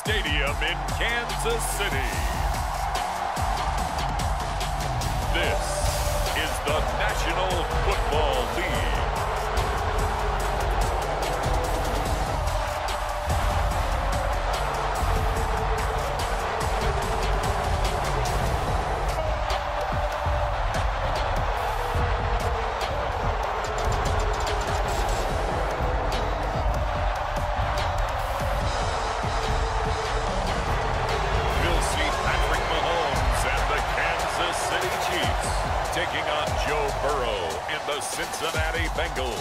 Stadium in Kansas City. This is the National Football League. Taking on Joe Burrow and the Cincinnati Bengals.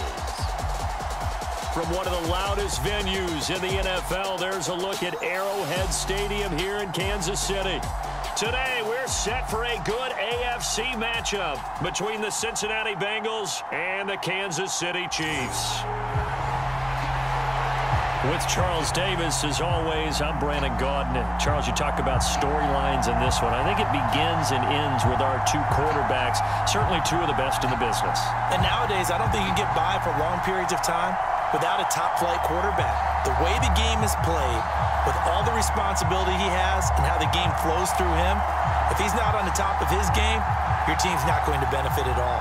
From one of the loudest venues in the NFL, there's a look at Arrowhead Stadium here in Kansas City. Today, we're set for a good AFC matchup between the Cincinnati Bengals and the Kansas City Chiefs. With Charles Davis, as always, I'm Brandon Gaudin. And Charles, you talk about storylines in this one. I think it begins and ends with our two quarterbacks, certainly two of the best in the business. And nowadays, I don't think you can get by for long periods of time without a top-flight quarterback. The way the game is played, with all the responsibility he has and how the game flows through him, if he's not on the top of his game, your team's not going to benefit at all.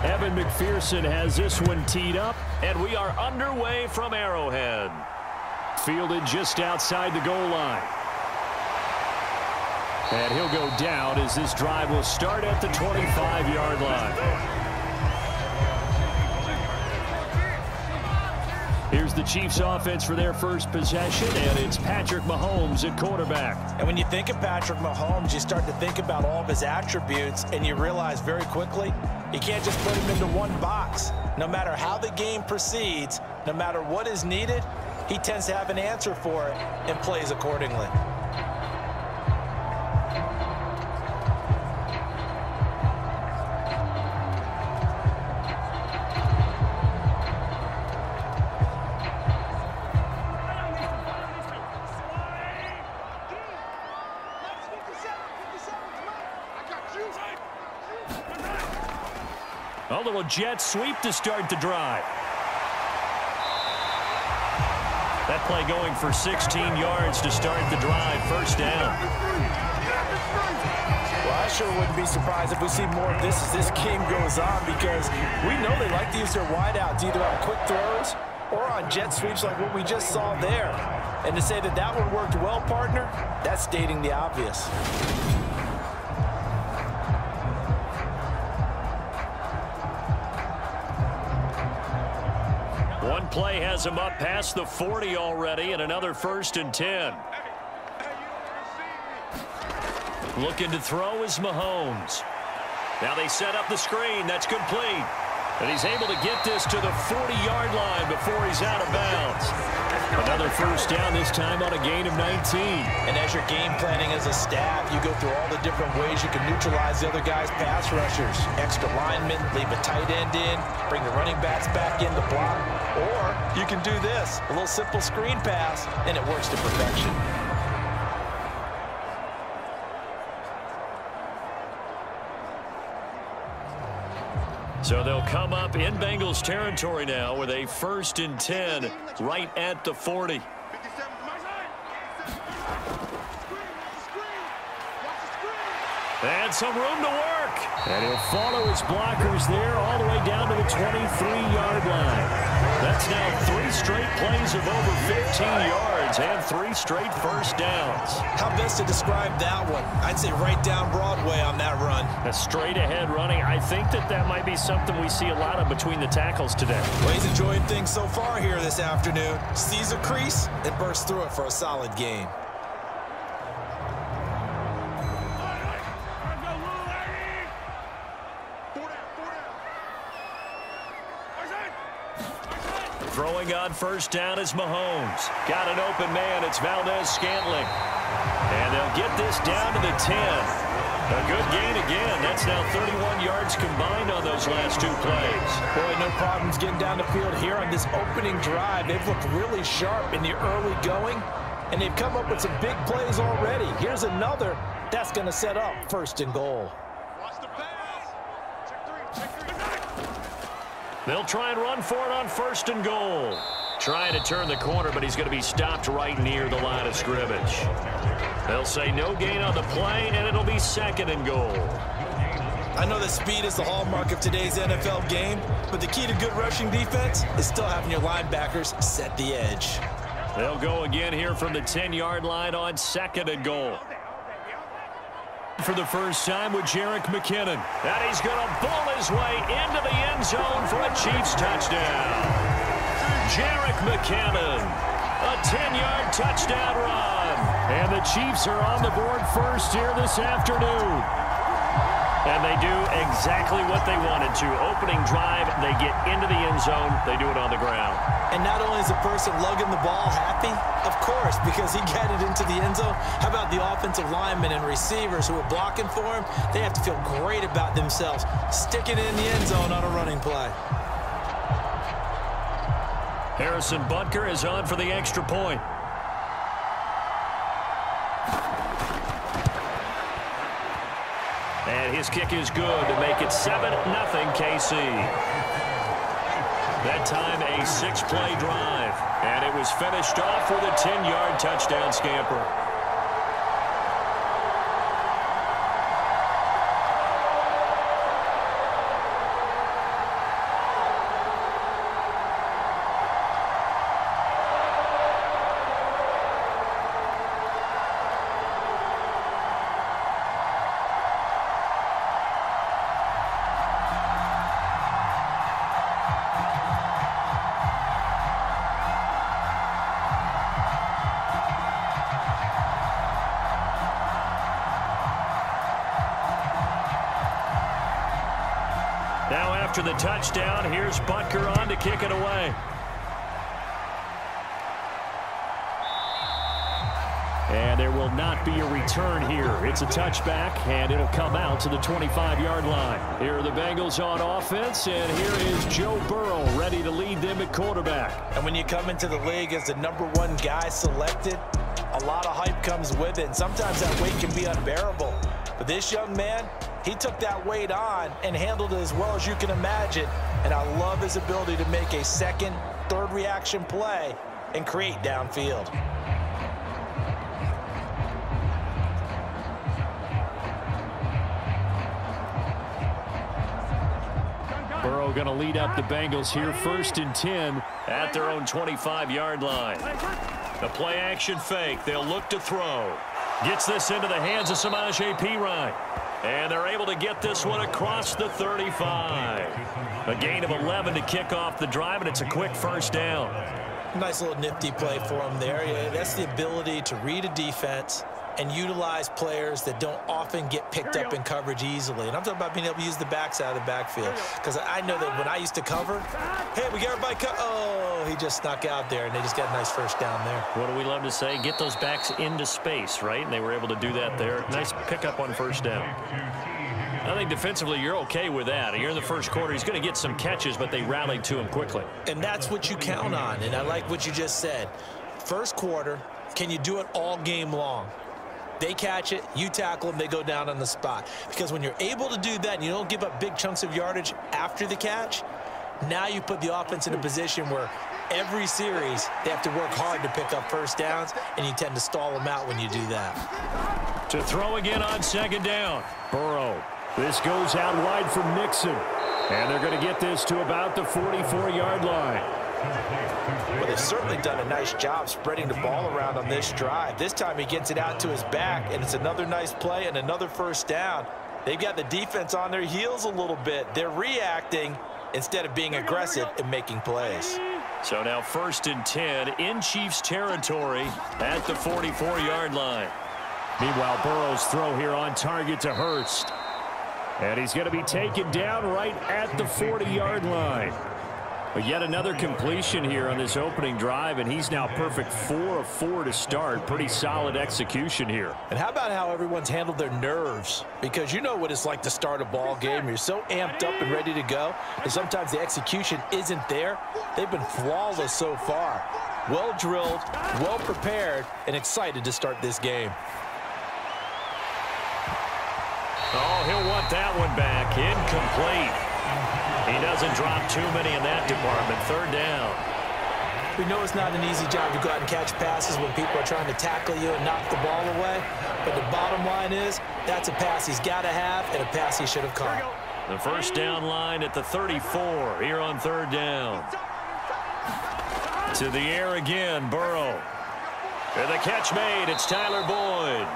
Evan McPherson has this one teed up, and we are underway from Arrowhead. Fielded just outside the goal line. And he'll go down as this drive will start at the 25-yard line. Here's the Chiefs offense for their first possession, and it's Patrick Mahomes at quarterback. And when you think of Patrick Mahomes, you start to think about all of his attributes, and you realize very quickly you can't just put him into one box. No matter how the game proceeds, no matter what is needed, he tends to have an answer for it and plays accordingly. A little jet sweep to start the drive. That play going for 16 yards to start the drive. First down. Well, I sure wouldn't be surprised if we see more of this as this game goes on, because we know they like to use their wideouts either on quick throws or on jet sweeps like what we just saw there. And to say that that one worked well, partner, that's stating the obvious. One play has him up past the 40 already, and another 1st and 10. Looking to throw is Mahomes. Now they set up the screen. That's complete. And he's able to get this to the 40-yard line before he's out of bounds. Another first down, this time on a gain of 19. And as you're game planning as a staff, you go through all the different ways you can neutralize the other guy's pass rushers. Extra linemen, leave a tight end in, bring the running backs back in to block. Or you can do this, a little simple screen pass, and it works to perfection. So they'll come up in Bengals territory now with a 1st and 10 right at the 40. And some room to work. And he'll follow his blockers there all the way down to the 23-yard line. That's now 3 straight plays of over 15 yards and 3 straight first downs. How best to describe that one? I'd say right down Broadway on that run. A straight-ahead running. I think that might be something we see a lot of between the tackles today. Well, he's enjoying things so far here this afternoon. Sees a crease and bursts through it for a solid game. Throwing on first down is Mahomes. Got an open man. It's Valdez-Scantling. And they'll get this down to the 10. A good gain again. That's now 31 yards combined on those last 2 plays. Boy, no problems getting down the field here on this opening drive. They've looked really sharp in the early going. and they've come up with some big plays already. Here's another that's going to set up 1st and goal. They'll try and run for it on 1st and goal. Trying to turn the corner, but he's going to be stopped right near the line of scrimmage. They'll say no gain on the play, and it'll be 2nd and goal. I know that speed is the hallmark of today's NFL game, but the key to good rushing defense is still having your linebackers set the edge. They'll go again here from the 10-yard line on 2nd and goal. For the first time with Jerick McKinnon. And he's going to bull his way into the end zone for a Chiefs touchdown. Jerick McKinnon, a 10-yard touchdown run. And the Chiefs are on the board first here this afternoon. And they do exactly what they wanted to. Opening drive, they get into the end zone. They do it on the ground. And not only is the person lugging the ball happy, of course, because he got it into the end zone. How about the offensive linemen and receivers who are blocking for him? They have to feel great about themselves, sticking it in the end zone on a running play. Harrison Butker is on for the extra point. And his kick is good to make it 7-0 KC. That time a 6-play drive. And it was finished off with a 10-yard touchdown scamper. Now after the touchdown, here's Butker on to kick it away. And there will not be a return here. It's a touchback, and it'll come out to the 25-yard line. Here are the Bengals on offense, and here is Joe Burrow ready to lead them at quarterback. And when you come into the league as the #1 guy selected, a lot of hype comes with it, and sometimes that weight can be unbearable. But this young man, he took that weight on and handled it as well as you can imagine. And I love his ability to make a second, third reaction play and create downfield. Burrow going to lead up the Bengals here, 1st and 10 at their own 25-yard line. The play action fake. They'll look to throw. Gets this into the hands of Samaje Perine. And they're able to get this one across the 35. A gain of 11 to kick off the drive, and it's a quick first down. Nice little nifty play for him there. Yeah, that's the ability to read a defense and utilize players that don't often get picked up in coverage easily. And I'm talking about being able to use the backs out of the backfield. Because I know that when I used to cover, hey, we got everybody oh, he just snuck out there, and they just got a nice first down there. What do we love to say? Get those backs into space, right? And they were able to do that there. Nice pickup on first down. I think defensively you're okay with that. You're in the first quarter. He's going to get some catches, but they rallied to him quickly. And that's what you count on, and I like what you just said. First quarter, can you do it all game long? They catch it, you tackle them, they go down on the spot. Because when you're able to do that and you don't give up big chunks of yardage after the catch, now you put the offense in a position where every series they have to work hard to pick up first downs, and you tend to stall them out when you do that. To throw again on 2nd down. Burrow. This goes out wide for Mixon. And they're going to get this to about the 44-yard line. Well, they've certainly done a nice job spreading the ball around on this drive. This time he gets it out to his back, and it's another nice play and another first down. They've got the defense on their heels a little bit. They're reacting instead of being aggressive and making plays. So now 1st and 10 in Chiefs territory at the 44-yard line. Meanwhile, Burrow's throw here on target to Hurst. And he's going to be taken down right at the 40-yard line. But yet another completion here on this opening drive, and he's now perfect 4 of 4 to start. Pretty solid execution here. And how about how everyone's handled their nerves? Because you know what it's like to start a ball game. You're so amped up and ready to go, and sometimes the execution isn't there. They've been flawless so far. well drilled, well prepared, and excited to start this game. Oh, he'll want that one back. Incomplete. He doesn't drop too many in that department. Third down. We know it's not an easy job to go out and catch passes when people are trying to tackle you and knock the ball away. But the bottom line is, that's a pass he's got to have and a pass he should have caught. The first down line at the 34 here on third down. To the air again, Burrow. And the catch made. It's Tyler Boyd.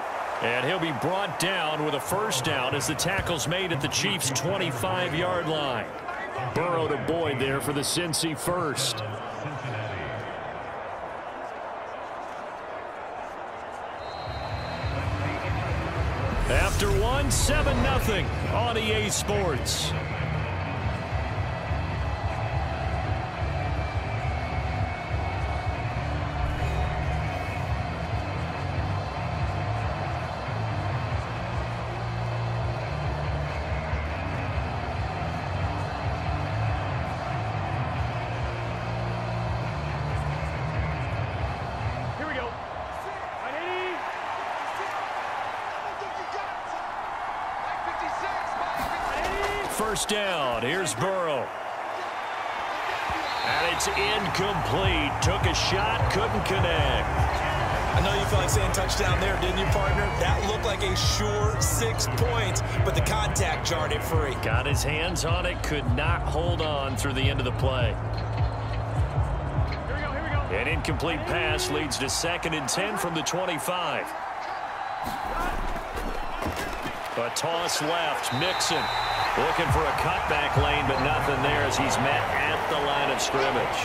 And he'll be brought down with a first down as the tackle's made at the Chiefs' 25-yard line. Burrow to Boyd there for the Cincy first. After one, 7-0 on EA Sports. First down. Here's Burrow. And it's incomplete. Took a shot, couldn't connect. I know you felt like saying touchdown there, didn't you, partner? That looked like a sure 6 points, but the contact jarred it free. Got his hands on it, could not hold on through the end of the play. An incomplete pass leads to 2nd and 10 from the 25. A toss left. Mixon looking for a cutback lane, but nothing there as he's met at the line of scrimmage.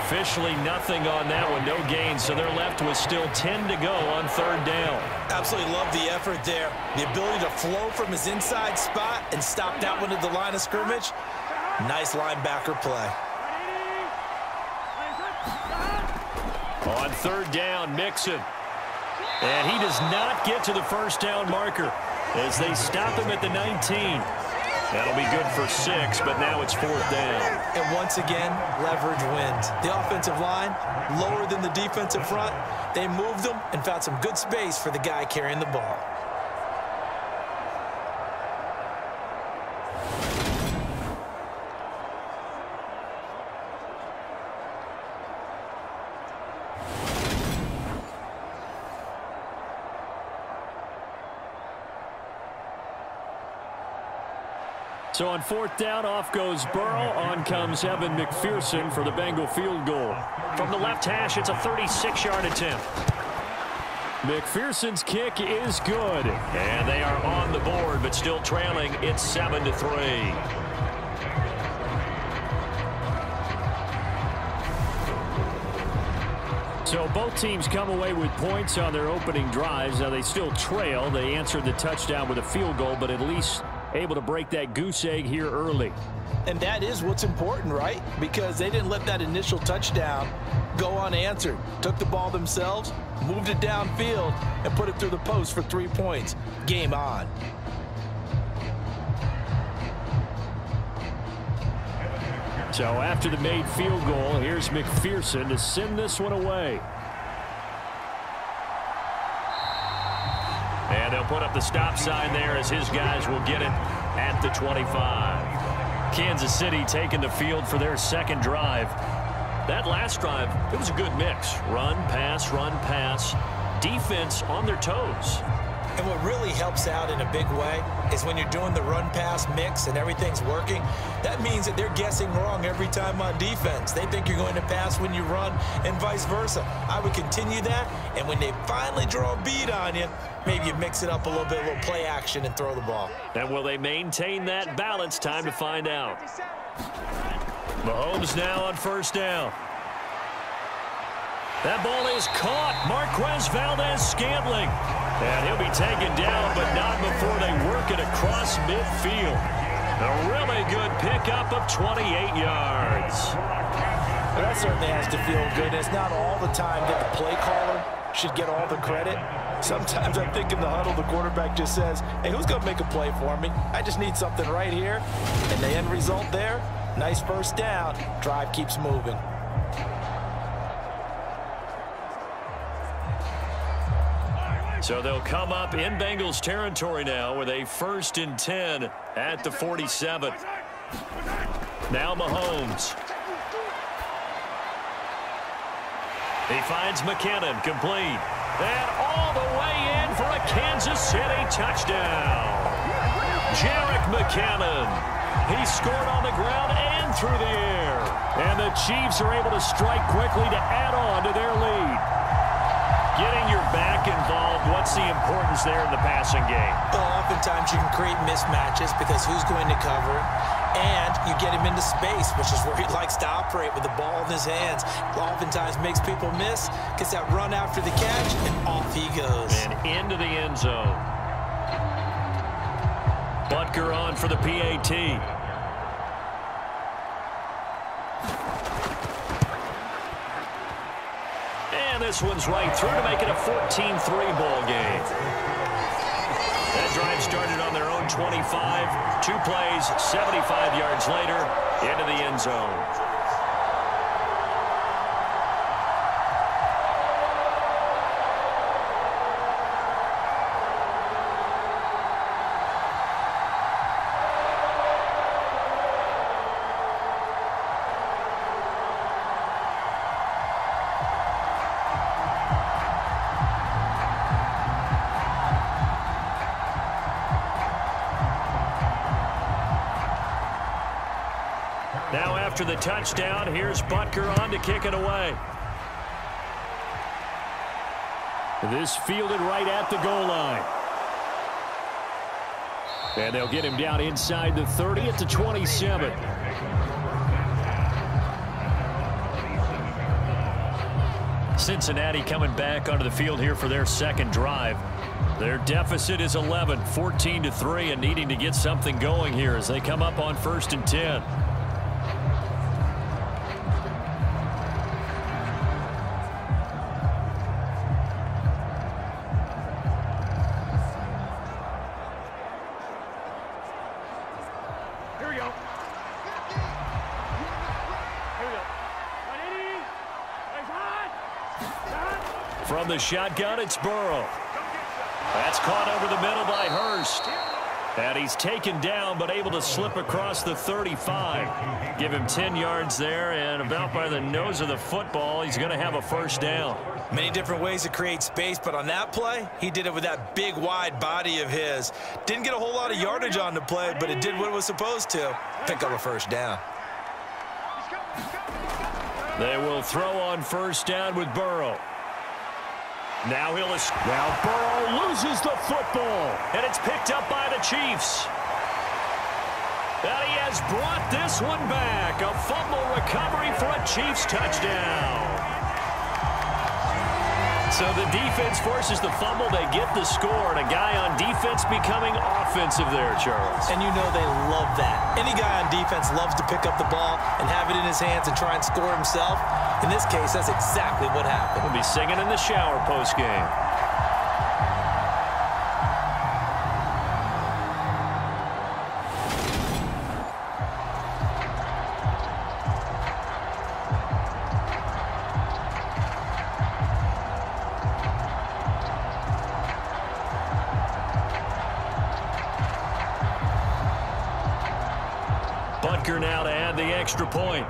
Officially nothing on that one. No gain, so they're left with still 10 to go on third down. Absolutely love the effort there. The ability to flow from his inside spot and stop that one at the line of scrimmage. Nice linebacker play. On third down, Mixon. And he does not get to the first down marker as they stop him at the 19. That'll be good for 6, but now it's 4th down. And once again, leverage wins. The offensive line, lower than the defensive front. They moved them and found some good space for the guy carrying the ball. So on 4th down, off goes Burrow. On comes Evan McPherson for the Bengal field goal. From the left hash, it's a 36-yard attempt. McPherson's kick is good. And they are on the board, but still trailing. It's 7-3. So both teams come away with points on their opening drives. Now they still trail. They answered the touchdown with a field goal, but at least able to break that goose egg here early. And that is what's important, right? Because they didn't let that initial touchdown go unanswered. Took the ball themselves, moved it downfield, and put it through the post for 3 points. Game on. So after the made field goal, here's McPherson to send this one away. And they'll put up the stop sign there as his guys will get it at the 25. Kansas City taking the field for their second drive. That last drive, it was a good mix. Run, pass, defense on their toes. And what really helps out in a big way is when you're doing the run-pass mix and everything's working, that means that they're guessing wrong every time on defense. They think you're going to pass when you run and vice versa. I would continue that, and when they finally draw a bead on you, maybe you mix it up a little bit, a little play action, and throw the ball. And will they maintain that balance? Time to find out. Mahomes now on first down. That ball is caught. Marquez Valdes-Scantling. And he'll be taken down, but not before they work it across midfield. A really good pickup of 28 yards. Well, that certainly has to feel good. It's not all the time that the play caller should get all the credit. Sometimes I think in the huddle, the quarterback just says, hey, who's going to make a play for me? I just need something right here. And the end result there, nice first down. Drive keeps moving. So they'll come up in Bengals territory now with a 1st and 10 at the 47. Now Mahomes. He finds McKinnon, complete. And all the way in for a Kansas City touchdown. Jerick McKinnon. He scored on the ground and through the air. And the Chiefs are able to strike quickly to add on to their lead. Getting your back involved, what's the importance there in the passing game? Well, oftentimes you can create mismatches because who's going to cover, and you get him into space, which is where he likes to operate with the ball in his hands. Oftentimes makes people miss, gets that run after the catch, and off he goes. And into the end zone. Butker on for the PAT. And this one's right through to make it a 14-3 ball game. That drive started on their own 25. 2 plays, 75 yards later, into the end zone. Now after the touchdown, here's Butker on to kick it away. This fielded right at the goal line. And they'll get him down inside the 30 at the 27. Cincinnati coming back onto the field here for their second drive. Their deficit is 11, 14-3, and needing to get something going here as they come up on 1st and 10. From the shotgun, it's Burrow. That's caught over the middle by Hurst. And he's taken down, but able to slip across the 35. Give him 10 yards there, and about by the nose of the football, he's going to have a 1st down. Many different ways to create space, but on that play, he did it with that big, wide body of his. Didn't get a whole lot of yardage on the play, but it did what it was supposed to. Pick up a 1st down. They will throw on 1st down with Burrow. Now Burrow loses the football, and it's picked up by the Chiefs. And he has brought this one back. A fumble recovery for a Chiefs touchdown. So the defense forces the fumble. They get the score, and a guy on defense becoming offensive there, Charles. And you know they love that. Any guy on defense loves to pick up the ball and have it in his hands and try and score himself. In this case, that's exactly what happened. We'll be singing in the shower post-game. Butker now to add the extra point.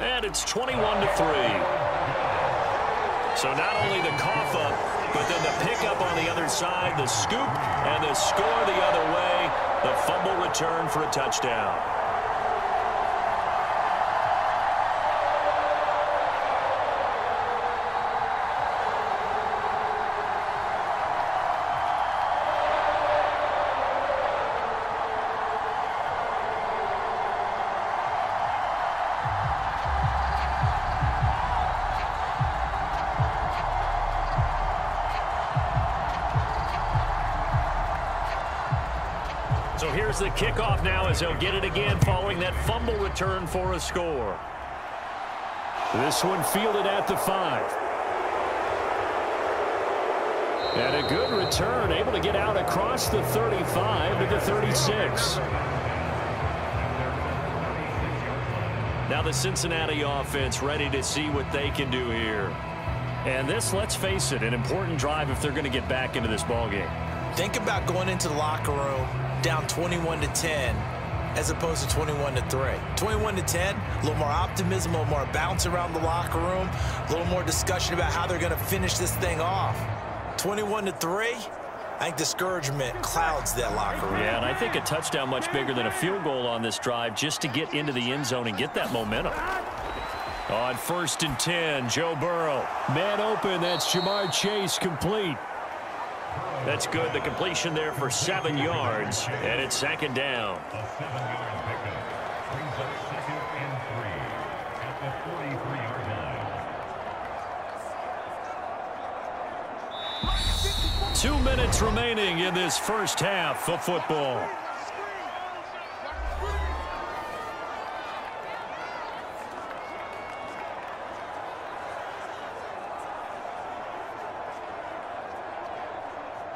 And it's 21-3. So not only the cough up, but then the pickup on the other side, the scoop, and the score the other way. The fumble return for a touchdown. So here's the kickoff now as they'll get it again following that fumble return for a score. This one fielded at the 5. And a good return, able to get out across the 35 to the 36. Now the Cincinnati offense ready to see what they can do here. And this, let's face it, an important drive if they're going to get back into this ballgame. Think about going into the locker room down 21-10 as opposed to 21-3. 21-10, a little more optimism, a little more bounce around the locker room, a little more discussion about how they're going to finish this thing off. 21-3, I think discouragement clouds that locker room. Yeah, and I think a touchdown much bigger than a field goal on this drive just to get into the end zone and get that momentum. On 1st and 10, Joe Burrow. Man open, that's Jamar Chase, complete. That's good. The completion there for 7 yards, and it's 2nd down. 2 minutes remaining in this first half of football.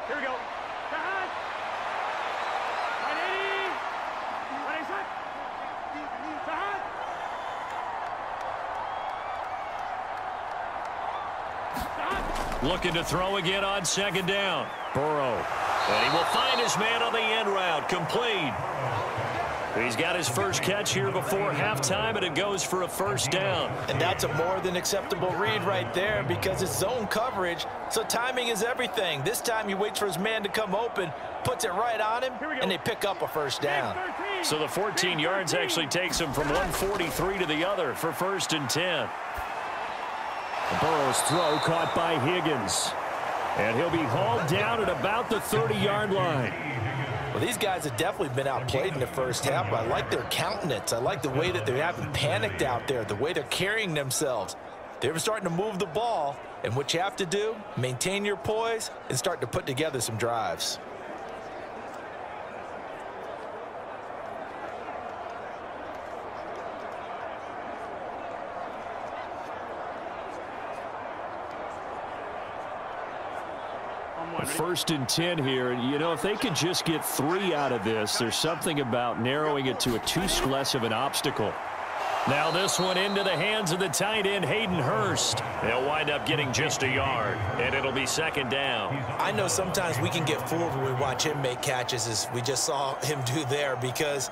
Here we go. Looking to throw again on 2nd down. Burrow. And he will find his man on the end route. Complete. He's got his first catch here before halftime, and it goes for a 1st down. And that's a more than acceptable read right there because it's zone coverage, so timing is everything. This time he waits for his man to come open, puts it right on him, and they pick up a 1st down. So the 14 yards actually takes him from 143 to the other for 1st and 10. Burrow's throw caught by Higgins. And he'll be hauled down at about the 30-yard line. Well, these guys have definitely been outplayed in the first half, but I like their countenance. I like the way that they haven't panicked out there, the way they're carrying themselves. They're starting to move the ball, and what you have to do, maintain your poise and start to put together some drives. First and 10 here. You know, if they could just get 3 out of this, there's something about narrowing it to a 2 less of an obstacle. Now this one into the hands of the tight end, Hayden Hurst. They'll wind up getting just a yard, and it'll be 2nd down. I know sometimes we can get fooled when we watch him make catches, as we just saw him do there, because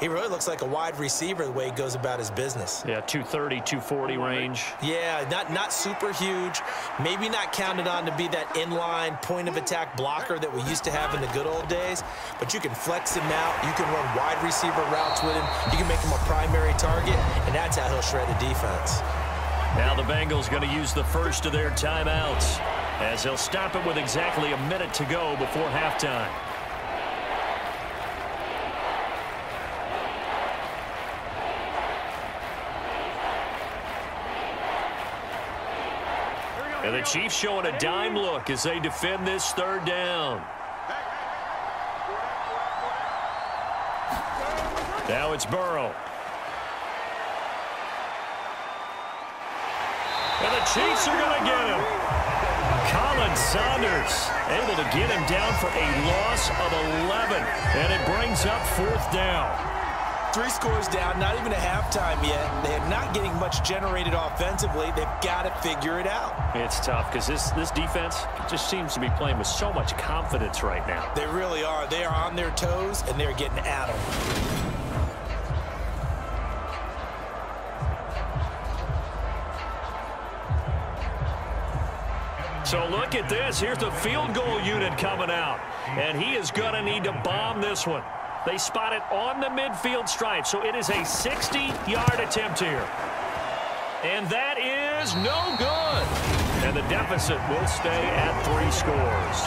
he really looks like a wide receiver the way he goes about his business. Yeah, 230, 240 range. Yeah, not super huge. Maybe not counted on to be that inline point-of-attack blocker that we used to have in the good old days. But you can flex him out. You can run wide receiver routes with him. You can make him a primary target, and that's how he'll shred a defense. Now the Bengals going to use the first of their timeouts, as they'll stop it with exactly a minute to go before halftime. And the Chiefs showing a dime look as they defend this 3rd down. Now it's Burrow. And the Chiefs are going to get him. Colin Saunders able to get him down for a loss of 11. And it brings up 4th down. 3 scores down, not even a halftime yet. They are not getting much generated offensively. They've got to figure it out. It's tough because this defense just seems to be playing with so much confidence right now. They really are. They are on their toes, and they're getting at them. So look at this. Here's the field goal unit coming out. And he is going to need to bomb this one. They spot it on the midfield stripe, so it is a 60-yard attempt here. And that is no good. And the deficit will stay at 3 scores.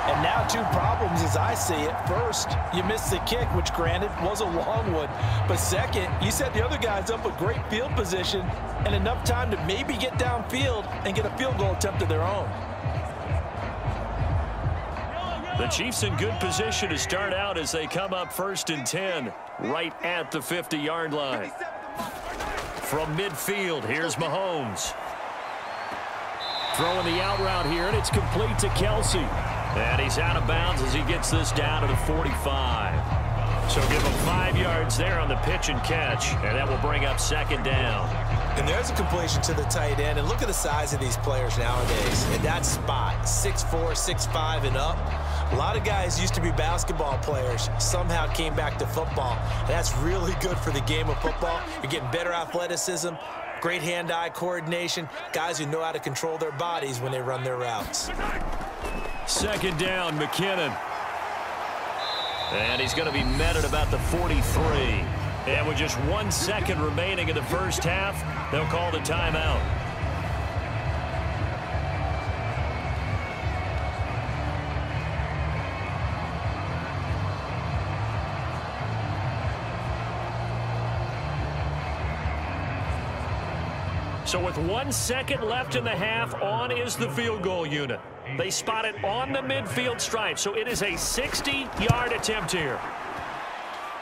And now 2 problems as I see it. First, you missed the kick, which granted was a long one. But second, you set the other guys up with great field position and enough time to maybe get downfield and get a field goal attempt of their own. The Chiefs in good position to start out as they come up 1st and 10 right at the 50-yard line. From midfield, here's Mahomes. Throwing the out route here, and it's complete to Kelsey. And he's out of bounds as he gets this down to the 45. So give him 5 yards there on the pitch and catch, and that will bring up second down. And there's a completion to the tight end. And look at the size of these players nowadays. In that spot, 6'4", 6'5", and up. A lot of guys used to be basketball players, somehow came back to football. And that's really good for the game of football. You're getting better athleticism, great hand-eye coordination, guys who know how to control their bodies when they run their routes. Second down, McKinnon. And he's going to be met at about the 43. And with just 1 second remaining in the first half, they'll call the timeout. So with 1 second left in the half, on is the field goal unit. They spot it on the midfield stripe, so it is a 60-yard attempt here.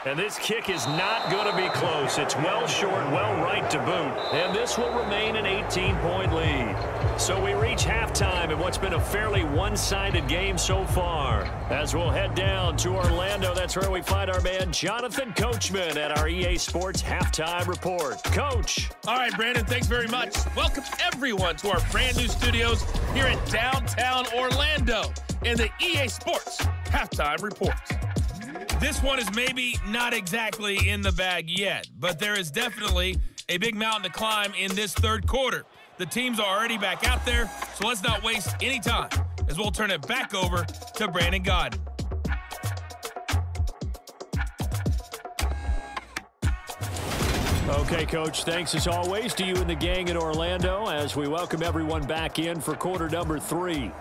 And this kick is not going to be close. It's well short, well right to boot. And this will remain an 18-point lead. So we reach halftime in what's been a fairly one-sided game so far. As we'll head down to Orlando, that's where we find our man Jonathan Coachman at our EA Sports Halftime Report. Coach. All right, Brandon, thanks very much. Welcome everyone to our brand new studios here in downtown Orlando in the EA Sports Halftime Report. This one is maybe not exactly in the bag yet, but there is definitely a big mountain to climb in this third quarter. The teams are already back out there, so let's not waste any time as we'll turn it back over to Brandon Gaudin. Okay, Coach, thanks as always to you and the gang in Orlando as we welcome everyone back in for quarter number 3.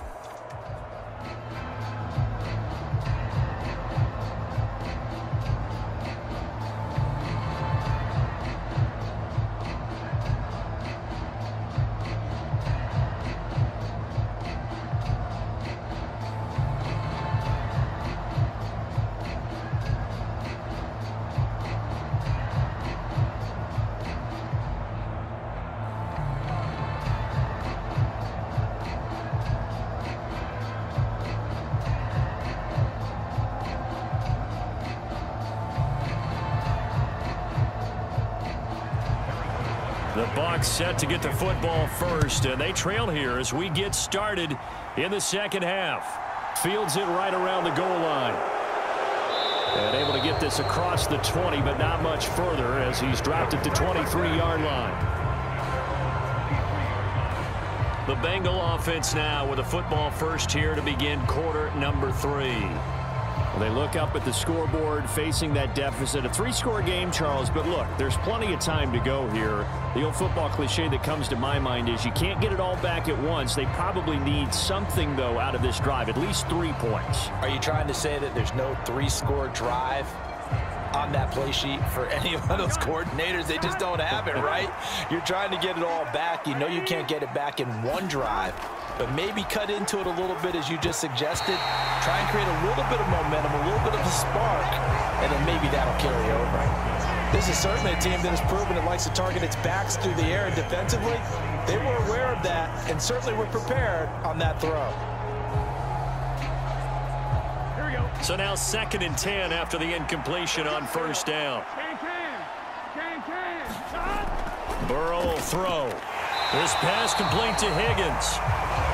The Bucs set to get the football first, and they trail here as we get started in the second half. Fields it right around the goal line. And able to get this across the 20, but not much further as he's dropped at the 23-yard line. The Bengal offense now with a football first here to begin quarter number 3. Well, they look up at the scoreboard facing that deficit. A 3-score game, Charles, but look, there's plenty of time to go here. The old football cliche that comes to my mind is you can't get it all back at once. They probably need something, though, out of this drive, at least 3 points. Are you trying to say that there's no 3-score drive on that play sheet for any of those coordinators? They just don't have it, right? You're trying to get it all back. You know you can't get it back in one drive, but maybe cut into it a little bit as you just suggested. Try and create a little bit of momentum, a little bit of a spark, and then maybe that'll carry over. This is certainly a team that has proven it likes to target its backs through the air, and defensively, they were aware of that and certainly were prepared on that throw. So now 2nd and 10 after the incompletion on first down. Burrow will throw. This pass complete to Higgins.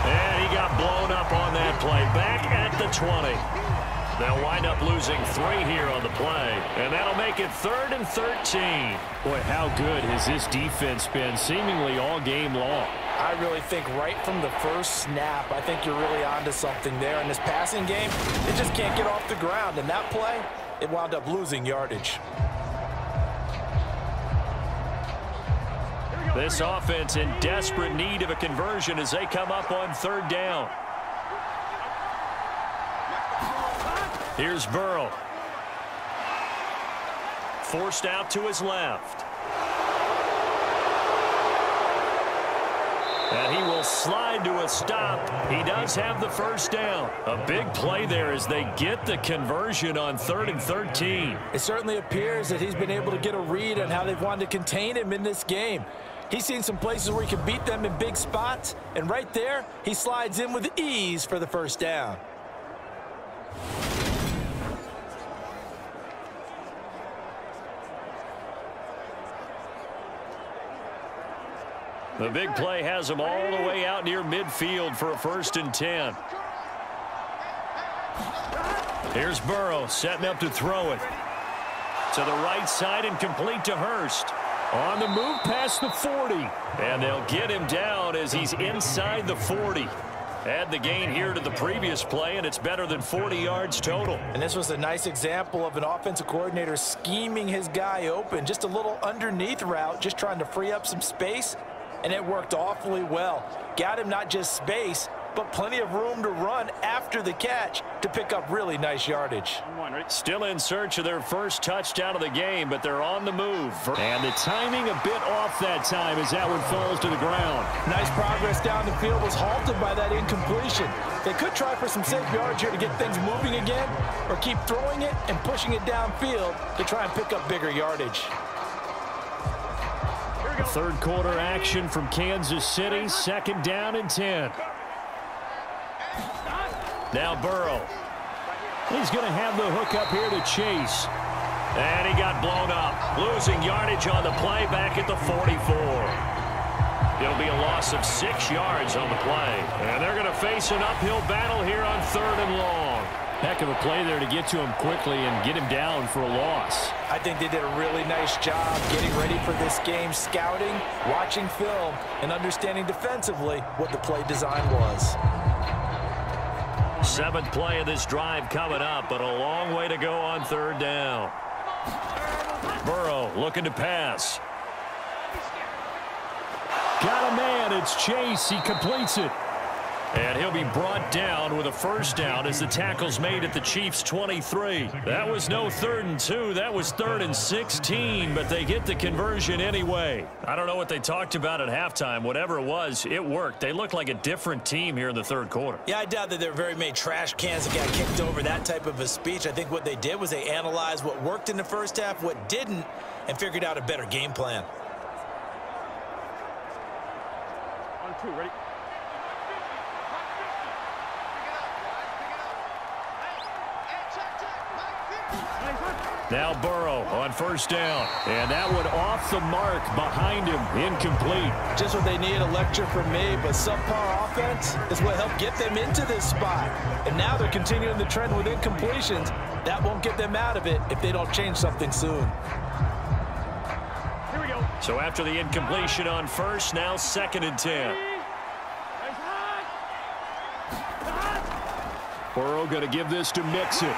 And he got blown up on that play. Back at the 20. They'll wind up losing 3 here on the play. And that'll make it 3rd and 13. Boy, how good has this defense been seemingly all game long? I really think right from the first snap, I think you're really onto something there. In this passing game, they just can't get off the ground. And that play, it wound up losing yardage. This offense in desperate need of a conversion as they come up on 3rd down. Here's Burrow. Forced out to his left. And he will slide to a stop. He does have the first down. A big play there as they get the conversion on 3rd and 13. It certainly appears that he's been able to get a read on how they've wanted to contain him in this game. He's seen some places where he can beat them in big spots, and right there, he slides in with ease for the first down. The big play has him all the way out near midfield for a 1st and 10. Here's Burrow setting up to throw it. To the right side and complete to Hurst. On the move past the 40. And they'll get him down as he's inside the 40. Add the gain here to the previous play, and it's better than 40 yards total. And this was a nice example of an offensive coordinator scheming his guy open. Just a little underneath route, just trying to free up some space. And it worked awfully well. Got him not just space, but plenty of room to run after the catch to pick up really nice yardage. Still in search of their first touchdown of the game, but they're on the move. And the timing a bit off that time as that one falls to the ground. Nice progress down the field was halted by that incompletion. They could try for some safe yards here to get things moving again, or keep throwing it and pushing it downfield to try and pick up bigger yardage. Third quarter action from Kansas City, 2nd down and 10. Now Burrow. He's going to have the hook up here to Chase. And he got blown up. Losing yardage on the play back at the 44. It'll be a loss of 6 yards on the play. And they're going to face an uphill battle here on 3rd and long. Heck of a play there to get to him quickly and get him down for a loss. I think they did a really nice job getting ready for this game, scouting, watching film, and understanding defensively what the play design was. 7th play of this drive coming up, but a long way to go on 3rd down. Burrow looking to pass. Got a man. It's Chase. He completes it. And he'll be brought down with a 1st down as the tackle's made at the Chiefs' 23. That was no 3rd and 2. That was 3rd and 16, but they get the conversion anyway. I don't know what they talked about at halftime. Whatever it was, it worked. They looked like a different team here in the 3rd quarter. Yeah, I doubt that there were very many trash cans that got kicked over, that type of a speech. I think what they did was they analyzed what worked in the first half, what didn't, and figured out a better game plan. On 2, ready? Now Burrow on 1st down. And that one off the mark behind him. Incomplete. Just what they need, a lecture from me, but subpar offense is what helped get them into this spot. And now they're continuing the trend with incompletions. That won't get them out of it if they don't change something soon. Here we go. So after the incompletion on 1st, now 2nd and 10. Burrow going to give this to Mixon.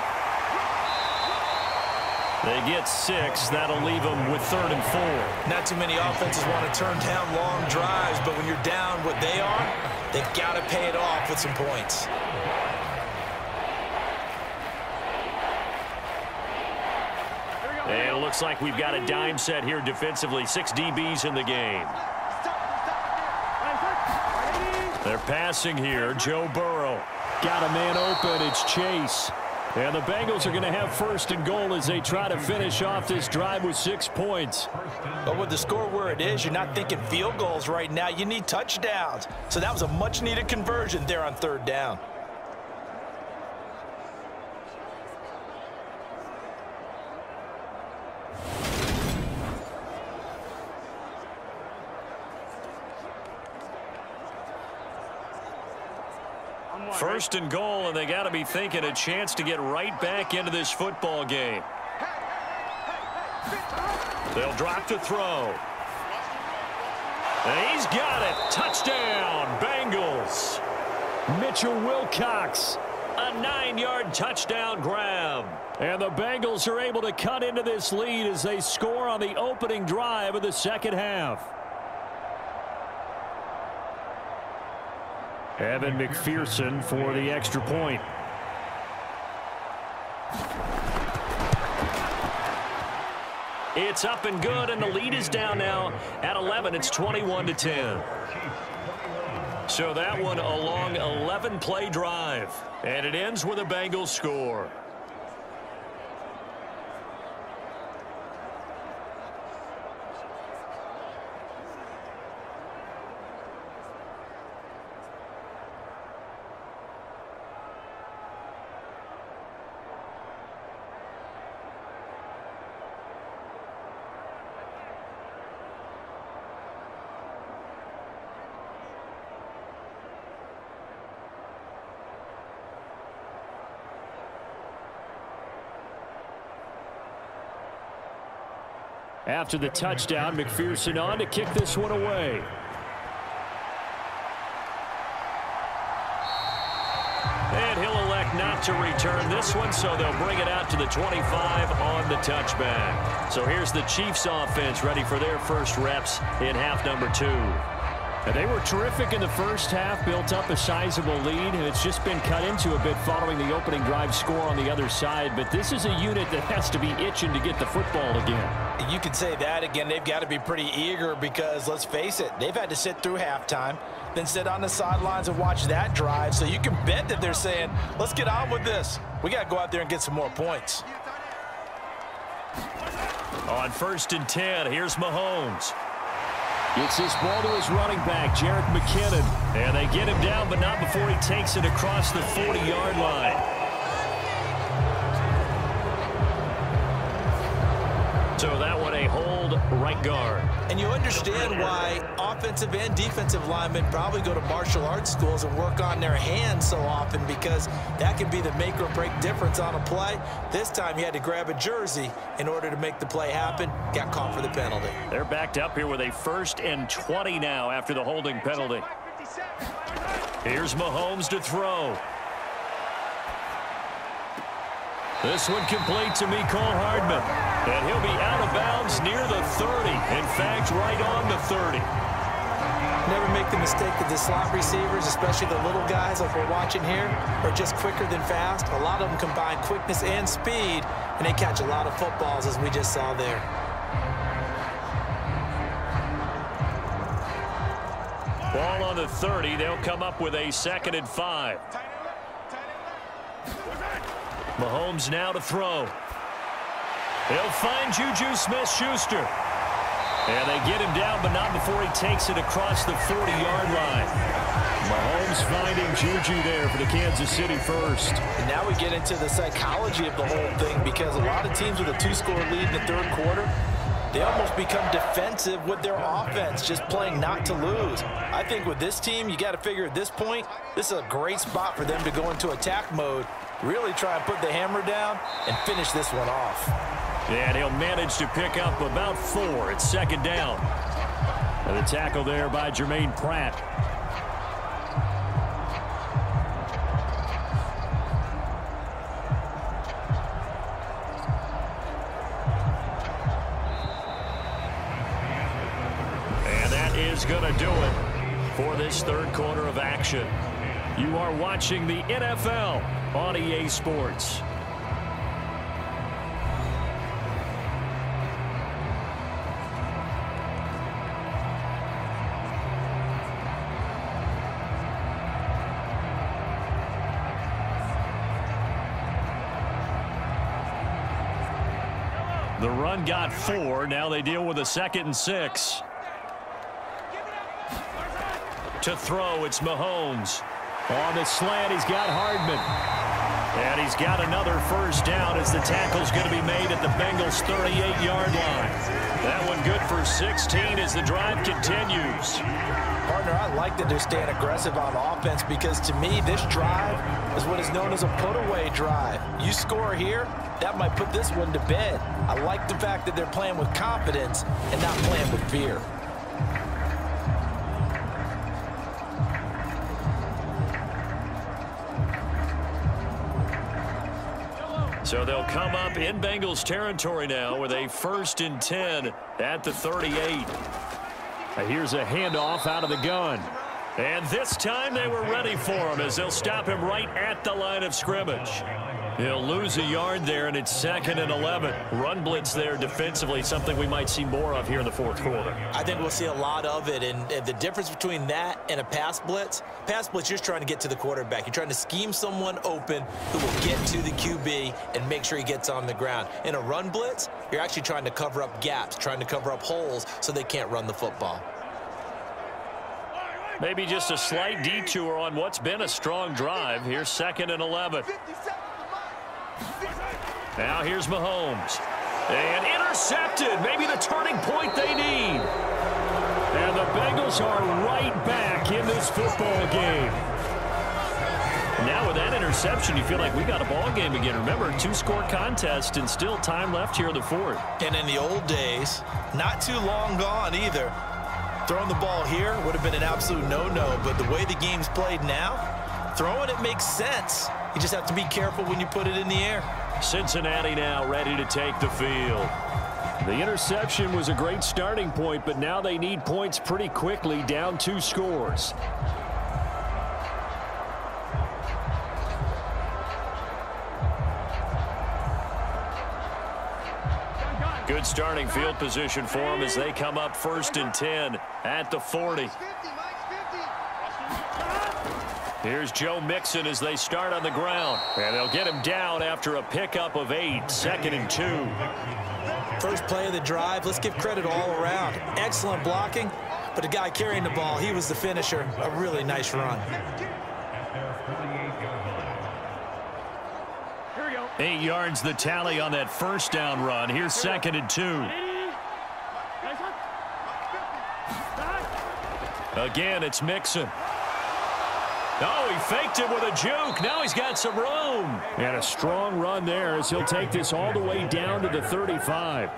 They get 6. That'll leave them with 3rd and 4. Not too many offenses want to turn down long drives, but when you're down what they are, they've got to pay it off with some points. And it looks like we've got a dime set here defensively. 6 DBs in the game. They're passing here. Joe Burrow. Got a man open. It's Chase. And the Bengals are going to have 1st and goal as they try to finish off this drive with 6 points. But with the score where it is, you're not thinking field goals right now. You need touchdowns. So that was a much-needed conversion there on 3rd down. First and goal, and they got to be thinking a chance to get right back into this football game. They'll drop to throw. And he's got it. Touchdown, Bengals. Mitchell Wilcox, a 9-yard touchdown grab. And the Bengals are able to cut into this lead as they score on the opening drive of the 2nd half. Evan McPherson for the extra point. It's up and good, and the lead is down now at 11. It's 21-10. So that one a long 11-play drive, and it ends with a Bengals score. After the touchdown, McPherson on to kick this one away. And he'll elect not to return this one, so they'll bring it out to the 25 on the touchback. So here's the Chiefs offense ready for their first reps in half number 2. And they were terrific in the first half, built up a sizable lead, and it's just been cut into a bit following the opening drive score on the other side. But this is a unit that has to be itching to get the football again. You can say that again. They've got to be pretty eager because, let's face it, they've had to sit through halftime, then sit on the sidelines and watch that drive. So you can bet that they're saying, let's get on with this. We got to go out there and get some more points. On 1st and 10, here's Mahomes. Gets this ball to his running back, Jerick McKinnon. And they get him down, but not before he takes it across the 40-yard line. So that one a hold right guard. And you understand why offensive and defensive linemen probably go to martial arts schools and work on their hands so often, because that can be the make or break difference on a play. This time he had to grab a jersey in order to make the play happen. Got caught for the penalty. They're backed up here with a 1st and 20 now after the holding penalty. Here's Mahomes to throw. This one complete to Mecole Hardman. And he'll be out of bounds near the 30. In fact, right on the 30. Never make the mistake that the slot receivers, especially the little guys like we're watching here, are just quicker than fast. A lot of them combine quickness and speed, and they catch a lot of footballs, as we just saw there. Ball on the 30. They'll come up with a 2nd and 5. Mahomes now to throw. He'll find Juju Smith-Schuster. And they get him down, but not before he takes it across the 40-yard line. Mahomes finding Juju there for the Kansas City first. And now we get into the psychology of the whole thing, because a lot of teams with a 2-score lead in the 3rd quarter, they almost become defensive with their offense, just playing not to lose. I think with this team, you got to figure at this point, this is a great spot for them to go into attack mode, really try and put the hammer down and finish this one off. And he'll manage to pick up about 4. It's 2nd down. And the tackle there by Jermaine Pratt. And that is going to do it for this 3rd quarter of action. You are watching the NFL on EA Sports. The run got 4. Now they deal with a 2nd and 6. To throw, it's Mahomes. On the slant, he's got Hardman. And he's got another 1st down as the tackle's going to be made at the Bengals' 38-yard line. That one good for 16 as the drive continues. Partner, I like that they're staying aggressive on offense, because to me, this drive is what is known as a put-away drive. You score here, that might put this one to bed. I like the fact that they're playing with confidence and not playing with fear. So they'll come up in Bengals territory now with a 1st and 10 at the 38. Here's a handoff out of the gun. And this time they were ready for him as they'll stop him right at the line of scrimmage. He'll lose a yard there, and it's 2nd and 11. Run blitz there defensively, something we might see more of here in the 4th quarter. I think we'll see a lot of it, and the difference between that and a pass blitz, you're just trying to get to the quarterback. You're trying to scheme someone open who will get to the QB and make sure he gets on the ground. In a run blitz, you're actually trying to cover up gaps, trying to cover up holes so they can't run the football. Maybe just a slight detour on what's been a strong drive. Here's 2nd and 11. Now here's Mahomes. And intercepted. Maybe the turning point they need. And the Bengals are right back in this football game. Now with that interception, you feel like we got a ball game again. Remember, 2-score contest and still time left here in the fourth. And in the old days, not too long gone either, throwing the ball here would have been an absolute no-no. But the way the game's played now, throwing it makes sense. You just have to be careful when you put it in the air. Cincinnati now ready to take the field. The interception was a great starting point, but now they need points pretty quickly, down 2 scores. Good starting field position for them as they come up 1st and 10 at the 40. Here's Joe Mixon as they start on the ground. And they'll get him down after a pickup of 8, 2nd and 2. First play of the drive, let's give credit all around. Excellent blocking, but the guy carrying the ball, he was the finisher. A really nice run. 8 yards the tally on that first down run. Here's 2nd and 2. Again, it's Mixon. Oh, he faked it with a juke. Now he's got some room. And a strong run there as he'll take this all the way down to the 35.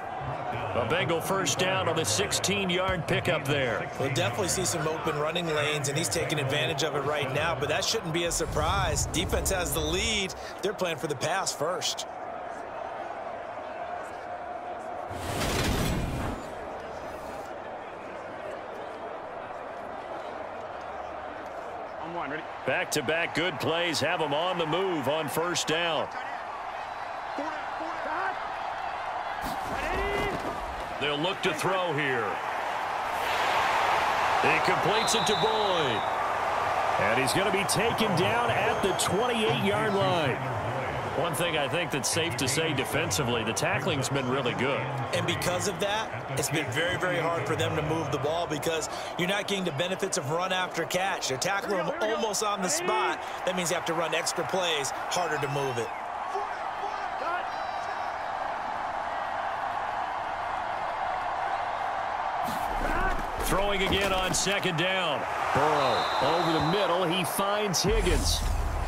A Bengal first down on the 16-yard pickup there. We'll definitely see some open running lanes, and he's taking advantage of it right now, but that shouldn't be a surprise. Defense has the lead. They're playing for the pass first. On 1, ready? Back-to-back good plays have them on the move on first down. They'll look to throw here. He completes it to Boyd. And he's going to be taken down at the 28-yard line. One thing I think that's safe to say defensively, the tackling's been really good. And because of that, it's been very, very hard for them to move the ball because you're not getting the benefits of run after catch. They're tackling them almost on the spot. That means you have to run extra plays, harder to move it. Throwing again on 2nd down. Burrow over the middle. He finds Higgins.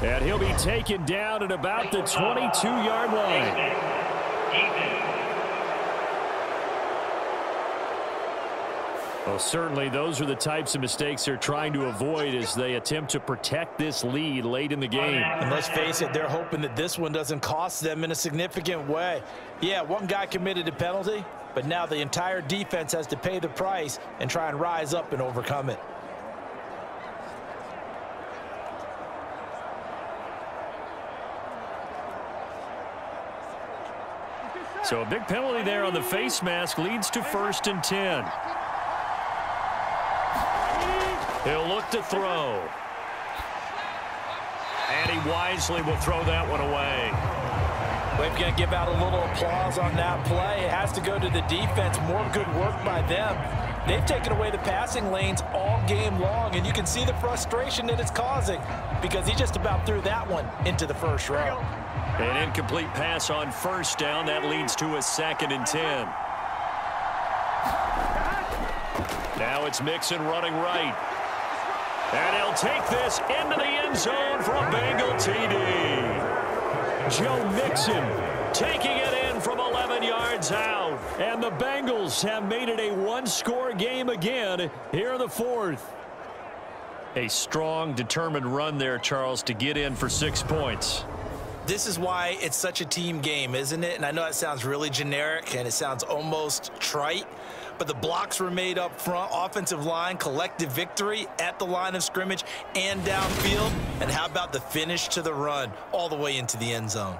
And he'll be taken down at about the 22-yard line. Well, certainly those are the types of mistakes they're trying to avoid as they attempt to protect this lead late in the game. And let's face it, they're hoping that this one doesn't cost them in a significant way. Yeah, one guy committed a penalty, but now the entire defense has to pay the price and try and rise up and overcome it. So a big penalty there on the face mask leads to 1st and 10. He'll look to throw. And he wisely will throw that one away. We're going to give out a little applause on that play. It has to go to the defense. More good work by them. They've taken away the passing lanes all game long, and you can see the frustration that it's causing because he just about threw that one into the first row. An incomplete pass on first down. That leads to a 2nd and 10. Now it's Mixon running right. And he'll take this into the end zone for a Bengal TD. Joe Mixon taking it in from 11 yards out. And the Bengals have made it a 1-score game again here in the 4th. A strong, determined run there, Charles, to get in for 6 points. This is why it's such a team game, isn't it? And I know it sounds really generic and it sounds almost trite, but the blocks were made up front, offensive line, collective victory at the line of scrimmage and downfield. And how about the finish to the run all the way into the end zone?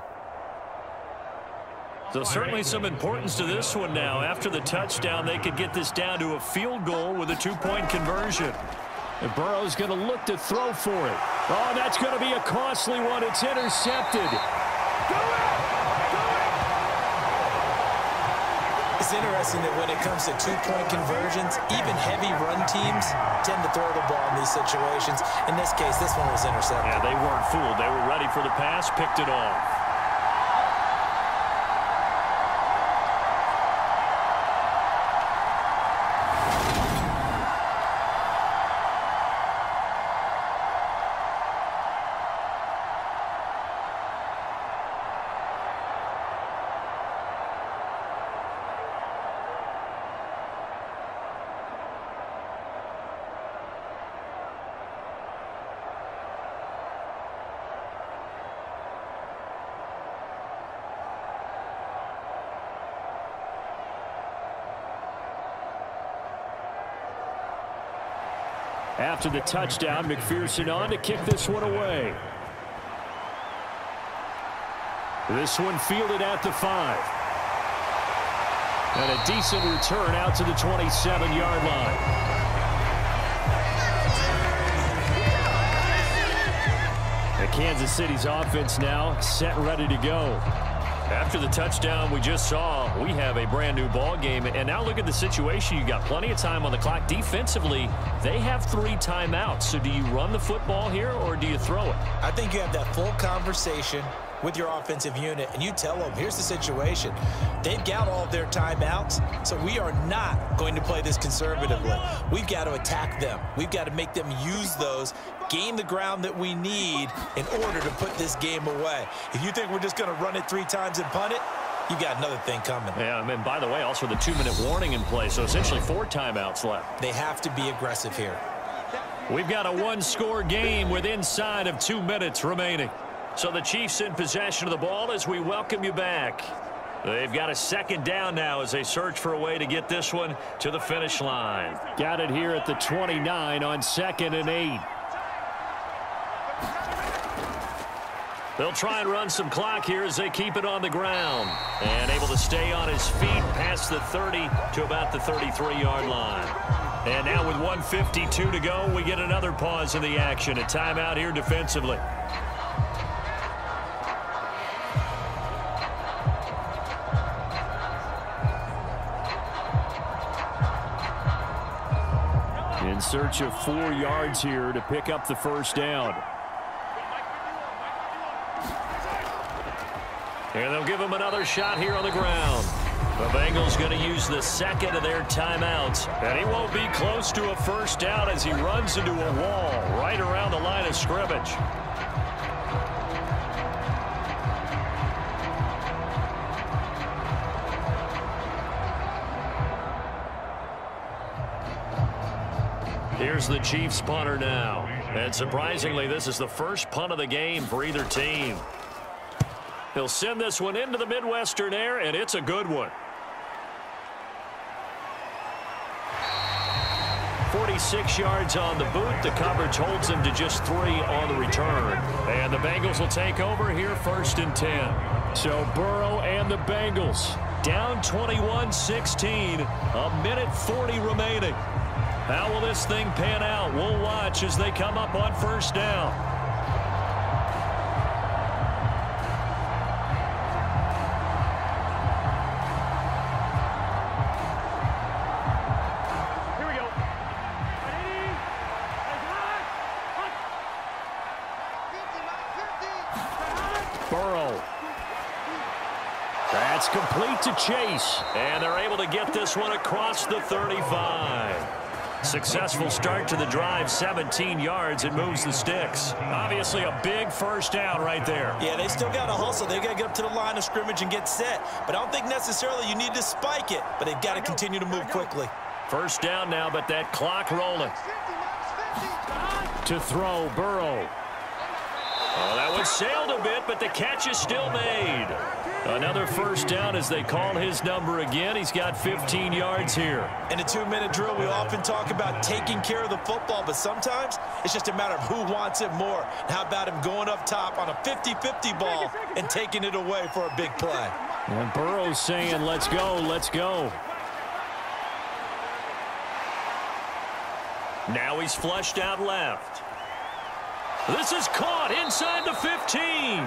So certainly some importance to this one now. After the touchdown, they could get this down to a field goal with a 2-point conversion. And Burrow's going to look to throw for it. Oh, that's going to be a costly one. It's intercepted. It's interesting that when it comes to 2-point conversions, even heavy run teams tend to throw the ball in these situations. In this case, this one was intercepted. Yeah, they weren't fooled. They were ready for the pass, picked it off. After the touchdown, McPherson on to kick this one away. This one fielded at the 5. And a decent return out to the 27-yard line. And Kansas City's offense now set and ready to go. After the touchdown we just saw, we have a brand new ball game. And now look at the situation. You got plenty of time on the clock. Defensively, they have 3 timeouts. So do you run the football here or do you throw it? I think you have that full conversation with your offensive unit, and you tell them, here's the situation. They've got all of their timeouts, so we are not going to play this conservatively. We've got to attack them. We've got to make them use those, gain the ground that we need in order to put this game away. If you think we're just going to run it 3 times and punt it, you got another thing coming. Yeah, and by the way, also the 2-minute warning in play, so essentially 4 timeouts left. They have to be aggressive here. We've got a 1-score game with inside of 2 minutes remaining. So the Chiefs in possession of the ball as we welcome you back. They've got a 2nd down now as they search for a way to get this one to the finish line. Got it here at the 29 on 2nd and 8. They'll try and run some clock here as they keep it on the ground. And able to stay on his feet past the 30 to about the 33-yard line. And now with 1:52 to go, we get another pause in the action. A timeout here defensively. In search of 4 yards here to pick up the 1st down. And they'll give him another shot here on the ground. The Bengals going to use the 2nd of their timeouts. And he won't be close to a 1st down as he runs into a wall right around the line of scrimmage. Here's the Chiefs punter now. And surprisingly, this is the first punt of the game for either team. He'll send this one into the Midwestern air, and it's a good one. 46 yards on the boot. The coverage holds him to just 3 on the return. And the Bengals will take over here 1st and 10. So Burrow and the Bengals down 21-16. A minute 40 remaining. How will this thing pan out? We'll watch as they come up on 1st down. Here we go. Burrow. That's complete to Chase. And they're able to get this one across the 35. Successful start to the drive, 17 yards. It moves the sticks. Obviously a big 1st down right there. Yeah, they still got to hustle. They got to get up to the line of scrimmage and get set. But I don't think necessarily you need to spike it. But they've got to continue to move quickly. 1st down now, but that clock rolling. To throw, Burrow. Oh, that one sailed a bit, but the catch is still made. Another 1st down as they call his number again. He's got 15 yards here. In a 2-minute drill, we often talk about taking care of the football, but sometimes it's just a matter of who wants it more. How about him going up top on a 50-50 ball and taking it away for a big play? And Burrow's saying, let's go, let's go. Now he's flushed out left. This is caught inside the 15.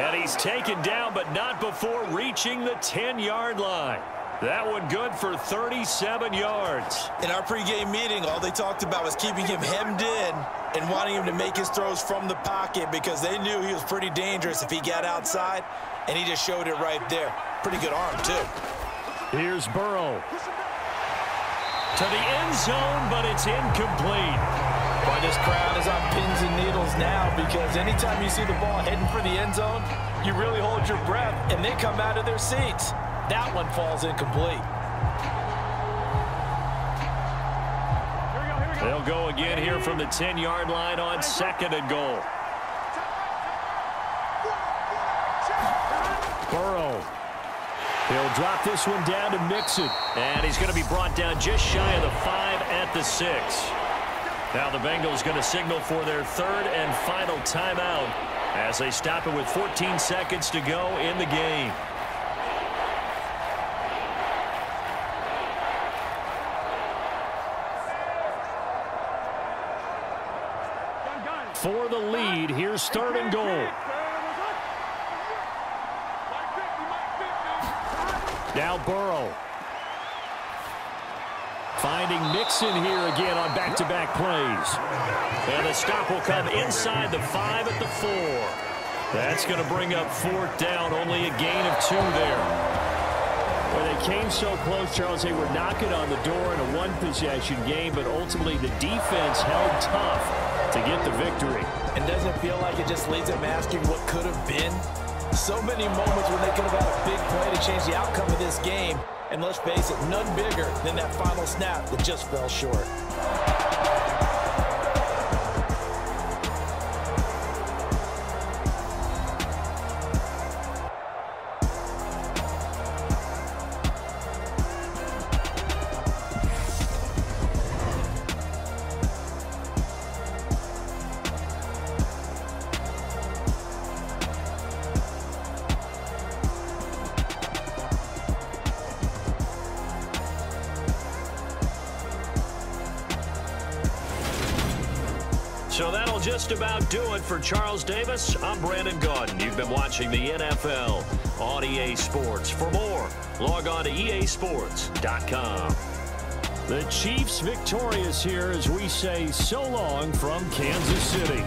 And he's taken down, but not before reaching the 10-yard line. That one good for 37 yards. In our pregame meeting, all they talked about was keeping him hemmed in and wanting him to make his throws from the pocket because they knew he was pretty dangerous if he got outside, and he just showed it right there. Pretty good arm, too. Here's Burrow. To the end zone, but it's incomplete. Boy, this crowd is on pins and needles now because anytime you see the ball heading for the end zone, you really hold your breath, and they come out of their seats. That one falls incomplete. They'll go again here from the 10-yard line on 2nd and goal. Burrow. He'll drop this one down to Mixon. And he's going to be brought down just shy of the 5 at the 6. Now the Bengals going to signal for their third and final timeout as they stop it with 14 seconds to go in the game. For the lead, here's third and goal. Now Burrow. Finding Mixon here again on back-to-back plays. And the stop will come inside the 5 at the 4. That's going to bring up fourth down. Only a gain of 2 there. Well, they came so close, Charles. They were knocking on the door in a one-possession game, but ultimately the defense held tough to get the victory. And doesn't it feel like it just leaves them asking what could have been? So many moments when they could have had a big play to change the outcome of this game. And let's face it, none bigger than that final snap that just fell short. So that'll just about do it for Charles Davis. I'm Brandon Gaudin. You've been watching the NFL on EA Sports. For more, log on to easports.com. The Chiefs victorious here as we say so long from Kansas City.